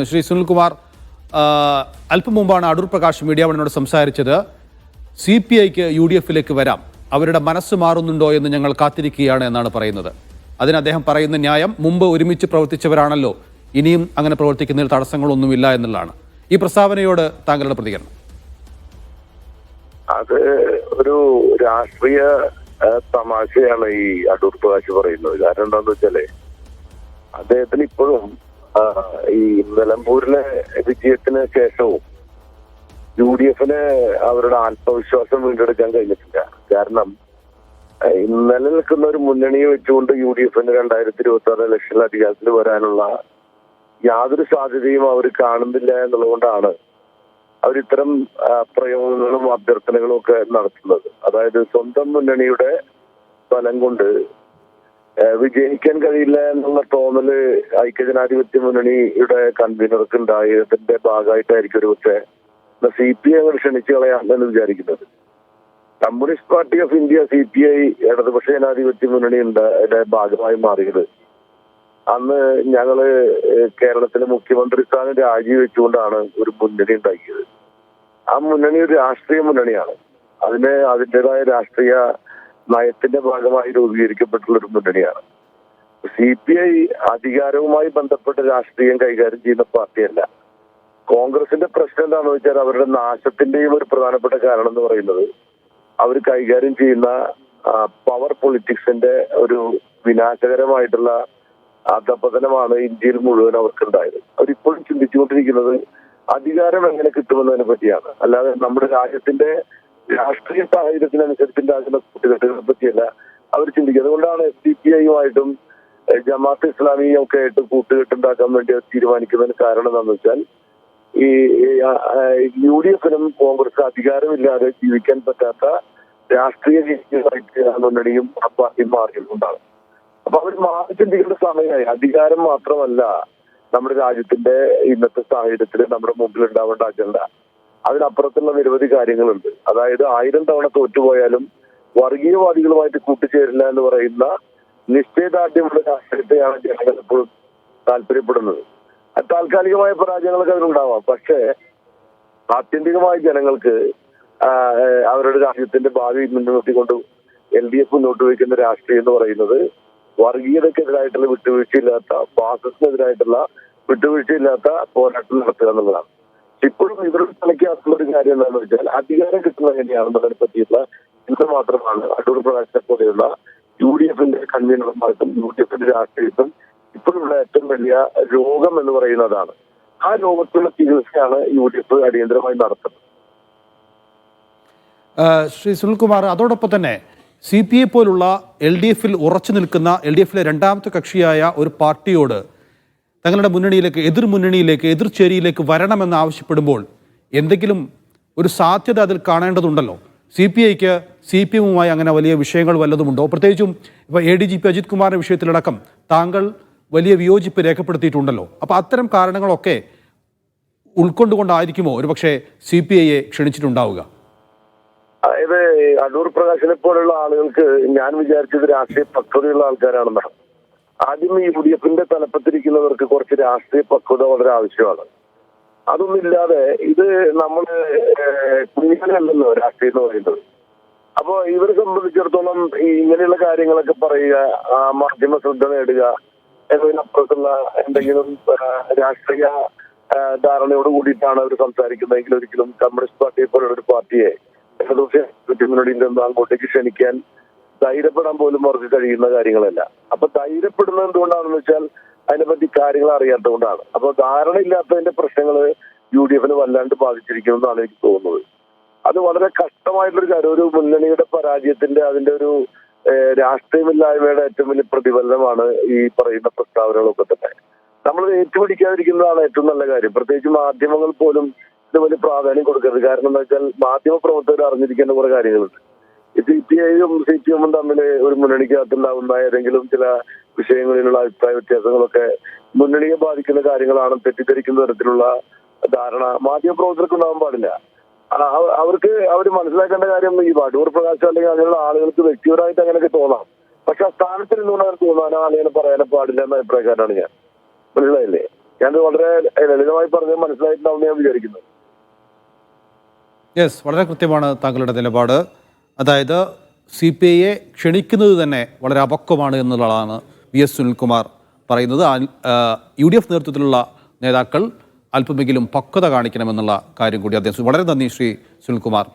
ശ്രീ സുനിൽകുമാർ, അല്പം മുമ്പാണ് അടൂർ പ്രകാശ് മീഡിയ വണിനോട് സംസാരിച്ചത്. CPIക്ക് UDFിലേക്ക് വരാം, അവരുടെ മനസ്സ് മാറുന്നുണ്ടോ എന്ന് ഞങ്ങൾ കാത്തിരിക്കുകയാണ് എന്നാണ് പറയുന്നത്. അതിന് അദ്ദേഹം പറയുന്ന ന്യായം, മുമ്പ് ഒരുമിച്ച് പ്രവർത്തിച്ചവരാണല്ലോ, ഇനിയും അങ്ങനെ പ്രവർത്തിക്കുന്നതിൽ തടസ്സങ്ങളൊന്നുമില്ല എന്നുള്ളതാണ്. ഈ പ്രസ്താവനയോട് താങ്കളുടെ പ്രതികരണം? അത് ഒരു രാഷ്ട്രീയ തമാശയാണ് ഈ അടൂർ പ്രകാശ് പറയുന്നത്. കാരണം എന്താണെന്ന് വെച്ചാല് അദ്ദേഹത്തിന് ഇപ്പോഴും ഈ നിലമ്പൂരിലെ വിജയത്തിന് ശേഷവും UDFന് അവരുടെ ആത്മവിശ്വാസം വീണ്ടെടുക്കാൻ കഴിഞ്ഞിട്ടില്ല. കാരണം നിലനിൽക്കുന്ന ഒരു മുന്നണിയെ വെച്ചുകൊണ്ട് UDFന് 2026 ഇലക്ഷനിൽ അധികാരത്തിൽ വരാനുള്ള യാതൊരു സാധ്യതയും അവർ കാണുന്നില്ല എന്നുള്ളതുകൊണ്ടാണ് അവരിത്തരം പ്രയോഗങ്ങളും അഭ്യർത്ഥനകളും ഒക്കെ നടത്തുന്നത്. അതായത് സ്വന്തം മുന്നണിയുടെ ബലം കൊണ്ട് വിജയിക്കാൻ കഴിയില്ല എന്നുള്ള തോന്നല് ഐക്യജനാധിപത്യ മുന്നണിയുടെ കൺവീനർക്ക് ഉണ്ടായതിന്റെ ഭാഗമായിട്ടായിരിക്കും ഒരു പക്ഷേ CPI ക്ഷണിച്ചു കളയാമെന്ന് വിചാരിക്കുന്നത്. Communist party of India CPI ഇടതുപക്ഷ ജനാധിപത്യ മുന്നണിയുടെ ഭാഗമായി മാറിയത് അന്ന് ഞങ്ങള് കേരളത്തിലെ മുഖ്യമന്ത്രി സ്ഥാനം രാജിവെച്ചുകൊണ്ടാണ് ഒരു മുന്നണി ഉണ്ടാക്കിയത്. ആ മുന്നണി ഒരു രാഷ്ട്രീയ മുന്നണിയാണ്. അതിൻ്റെതായ രാഷ്ട്രീയ നയത്തിന്റെ ഭാഗമായി രൂപീകരിക്കപ്പെട്ടുള്ള ഒരു മുന്നണിയാണ്. CPI അധികാരവുമായി ബന്ധപ്പെട്ട രാഷ്ട്രീയം കൈകാര്യം ചെയ്യുന്ന പാർട്ടിയല്ല. കോൺഗ്രസിന്റെ പ്രശ്നം എന്താണെന്ന് വെച്ചാൽ അവരുടെ നാശത്തിന്റെയും ഒരു പ്രധാനപ്പെട്ട കാരണം എന്ന് പറയുന്നത് അവർ കൈകാര്യം ചെയ്യുന്ന പവർ പൊളിറ്റിക്സിന്റെ ഒരു വിനാശകരമായിട്ടുള്ള അധപതനമാണ് ഇന്ത്യയിൽ മുഴുവൻ അവർക്കുണ്ടായത്. അവരിപ്പോഴും ചിന്തിച്ചുകൊണ്ടിരിക്കുന്നത് അധികാരം എങ്ങനെ കിട്ടുമെന്നതിനെ പറ്റിയാണ്, അല്ലാതെ നമ്മുടെ രാജ്യത്തിന്റെ രാഷ്ട്രീയ സാഹചര്യത്തിനനുസരിച്ച് ഉണ്ടാകുന്ന കൂട്ടുകെട്ടുകളെ പറ്റിയല്ല അവർ ചിന്തിക്കുക. അതുകൊണ്ടാണ് SDPIയുമായിട്ടും ജമാഅത്ത് ഇസ്ലാമിയും ഒക്കെ ആയിട്ട് കൂട്ടുകെട്ടുണ്ടാക്കാൻ വേണ്ടി തീരുമാനിക്കുന്നതിന് കാരണം എന്താണെന്ന് വെച്ചാൽ ഈ UDFനും കോൺഗ്രസ് അധികാരമില്ലാതെ ജീവിക്കാൻ പറ്റാത്ത രാഷ്ട്രീയ രീതികളായിട്ട് മുന്നണിയും ആ പാർട്ടിയും മാറിയിട്ടുണ്ടാണ്. അപ്പൊ അവർ മാറി ചിന്തിക്കേണ്ട സമയമായി. അധികാരം മാത്രമല്ല നമ്മുടെ രാജ്യത്തിന്റെ ഇന്നത്തെ സാഹചര്യത്തിൽ നമ്മുടെ മുമ്പിൽ ഉണ്ടാവേണ്ട അജണ്ട. അതിനപ്പുറത്തുള്ള നിരവധി കാര്യങ്ങളുണ്ട്. അതായത് 1000 തവണ തോറ്റുപോയാലും വർഗീയവാദികളുമായിട്ട് കൂട്ടുചേരില്ല എന്ന് പറയുന്ന നിശ്ചയദാർഢ്യമുള്ള രാഷ്ട്രീയത്തെയാണ് ജനങ്ങൾ എപ്പോഴും താല്പര്യപ്പെടുന്നത്. താൽക്കാലികമായ പരാജയങ്ങളൊക്കെ അതിനുണ്ടാവാം, പക്ഷേ ആത്യന്തികമായി ജനങ്ങൾക്ക് അവരുടെ രാജ്യത്തിന്റെ ഭാവി മുൻനിർത്തിക്കൊണ്ട് LDF മുന്നോട്ട് വയ്ക്കുന്ന രാഷ്ട്രീയം എന്ന് പറയുന്നത് വർഗീയതക്കെതിരായിട്ടുള്ള വിട്ടുവീഴ്ചയില്ലാത്ത, ഫാസിസത്തിനെതിരായിട്ടുള്ള വിട്ടുവീഴ്ചയില്ലാത്ത പോരാട്ടം നടത്തുക എന്നുള്ളതാണ്. ഇപ്പോഴും ഇവരുടെ തലയ്ക്കകത്തുള്ള ഒരു കാര്യം എന്താണെന്ന് വെച്ചാൽ അധികാരം കിട്ടുന്നത് എങ്ങനെയാണെന്നതിനെ പറ്റിയുള്ള ചിന്ത മാത്രമാണ് അടൂർ പ്രകാശിനെ പോലെയുള്ള UDFന്റെ കൺവീനർമാർക്കും UDFന്റെ രാഷ്ട്രീയത്തും ഇപ്പോഴുള്ള ഏറ്റവും വലിയ രോഗം എന്ന് പറയുന്നതാണ്. ആ രോഗത്തിലുള്ള ചികിത്സയാണ് UDF അടിയന്തരമായി നടത്തുന്നത്. ശ്രീ സുനിൽകുമാർ, അതോടൊപ്പം തന്നെ CPI പോലുള്ള LDFിൽ ഉറച്ചു നിൽക്കുന്ന LDFിലെ രണ്ടാമത്തെ കക്ഷിയായ ഒരു പാർട്ടിയോട് തങ്ങളുടെ മുന്നണിയിലേക്ക്, എതിർചേരിയിലേക്ക് വരണമെന്ന് ആവശ്യപ്പെടുമ്പോൾ എന്തെങ്കിലും ഒരു സാധ്യത അതിൽ കാണേണ്ടതുണ്ടല്ലോ. CPIക്ക് CPMുമായി അങ്ങനെ വലിയ വിഷയങ്ങൾ വല്ലതുമുണ്ടോ? പ്രത്യേകിച്ചും ഇപ്പോൾ ADGP അജിത് കുമാറിന്റെ വിഷയത്തിലടക്കം താങ്കൾ വലിയ വിയോജിപ്പ് രേഖപ്പെടുത്തിയിട്ടുണ്ടല്ലോ. അപ്പോൾ അത്തരം കാരണങ്ങളൊക്കെ ഉൾക്കൊണ്ടുകൊണ്ടായിരിക്കുമോ ഒരുപക്ഷെ CPIയെ ക്ഷണിച്ചിട്ടുണ്ടാവുക? അതായത് അടൂർ പ്രകാശിനെ പോലുള്ള ആളുകൾക്ക് ഞാൻ വിചാരിച്ചത് രാഷ്ട്രീയ പക്വതയുള്ള ആൾക്കാരാണെന്നാണ്. ആദ്യം ഈ UDFന്റെ തലപ്പത്തിരിക്കുന്നവർക്ക് കുറച്ച് രാഷ്ട്രീയ പക്വത വളരെ ആവശ്യമാണ്. അതൊന്നുമില്ലാതെ ഇത് നമ്മള് കുഞ്ഞികളല്ലല്ലോ രാഷ്ട്രീയം എന്ന് പറയുന്നത്. അപ്പൊ ഇവരെ സംബന്ധിച്ചിടത്തോളം ഇങ്ങനെയുള്ള കാര്യങ്ങളൊക്കെ പറയുക, മാധ്യമ ശ്രദ്ധ നേടുക എന്നതിനപ്പുറത്തുള്ള എന്തെങ്കിലും രാഷ്ട്രീയ ധാരണയോട് കൂടിയിട്ടാണ് അവർ സംസാരിക്കുന്നതെങ്കിൽ ഒരിക്കലും കമ്മ്യൂണിസ്റ്റ് പാർട്ടിയെ പോലുള്ള ഒരു പാർട്ടിയെ മുന്നണിയിൽ നിന്ന് അങ്ങോട്ടേക്ക് ക്ഷണിക്കാൻ ധൈര്യപ്പെടാൻ പോലും അവർക്ക് കഴിയുന്ന കാര്യങ്ങളല്ല. അപ്പൊ ധൈര്യപ്പെടുന്നത് എന്തുകൊണ്ടാണെന്ന് വെച്ചാൽ അതിനെപ്പറ്റി കാര്യങ്ങൾ അറിയാത്തതുകൊണ്ടാണ്. അപ്പൊ ധാരണ ഇല്ലാത്തതിന്റെ പ്രശ്നങ്ങൾ UDFന് വല്ലാണ്ട് ബാധിച്ചിരിക്കുമെന്നാണ് എനിക്ക് തോന്നുന്നത്. അത് വളരെ കഷ്ടമായിട്ടുള്ളൊരു കാര്യം. ഒരു മുന്നണിയുടെ പരാജയത്തിന്റെ അതിന്റെ ഒരു രാഷ്ട്രീയമില്ലായ്മയുടെ ഏറ്റവും വലിയ പ്രതിഫലനമാണ് ഈ പറയുന്ന പ്രസ്താവനകളൊക്കെ തന്നെ. നമ്മൾ ഏറ്റുപിടിക്കാതിരിക്കുന്നതാണ് ഏറ്റവും നല്ല കാര്യം. പ്രത്യേകിച്ച് മാധ്യമങ്ങൾ പോലും ഇത് വലിയ പ്രാധാന്യം കൊടുക്കരുത്. കാരണം എന്താ വെച്ചാൽ മാധ്യമ പ്രവർത്തകർ അറിഞ്ഞിരിക്കേണ്ട കുറെ കാര്യങ്ങളുണ്ട്. CPIയും CPMും തമ്മിൽ ഒരു മുന്നണിക്കകത്തുണ്ടാവുന്ന ഏതെങ്കിലും ചില വിഷയങ്ങളിലുള്ള അഭിപ്രായ വ്യത്യാസങ്ങളൊക്കെ മുന്നണിയെ ബാധിക്കുന്ന കാര്യങ്ങളാണ് തെറ്റിദ്ധരിക്കുന്ന തരത്തിലുള്ള ധാരണ മാധ്യമ പ്രവർത്തകർക്ക് ഉണ്ടാവാൻ പാടില്ല. അവർ മനസ്സിലാക്കേണ്ട കാര്യം ഈ അടൂർ പ്രകാശ് അല്ലെങ്കിൽ അങ്ങനെയുള്ള ആളുകൾക്ക് വ്യക്തിപരമായിട്ട് അങ്ങനെയൊക്കെ തോന്നാം, പക്ഷെ ആ സ്ഥാനത്ത് നിന്നുകൊണ്ട് അങ്ങനെ തോന്നാനോ അല്ലെങ്കിൽ പറയാനോ പാടില്ല എന്ന അഭിപ്രായക്കാരാണ് ഞാൻ. മനസ്സിലായില്ലേ? ഞാൻ വളരെ ലളിതമായി പറഞ്ഞത് മനസ്സിലായിട്ടുണ്ടാവും ഞാൻ വിചാരിക്കുന്നു. യെസ്, വളരെ കൃത്യമാണ് താങ്കളുടെ നിലപാട്. അതായത് CPIയെ ക്ഷണിക്കുന്നത് തന്നെ വളരെ അപക്വമാണ് എന്നുള്ളതാണ് VS സുനിൽകുമാർ പറയുന്നത്. UDF നേതൃത്വത്തിലുള്ള നേതാക്കൾ അല്പമെങ്കിലും പക്വത കാണിക്കണമെന്നുള്ള കാര്യം കൂടി അദ്ദേഹം. വളരെ നന്ദി ശ്രീ സുനിൽകുമാർ.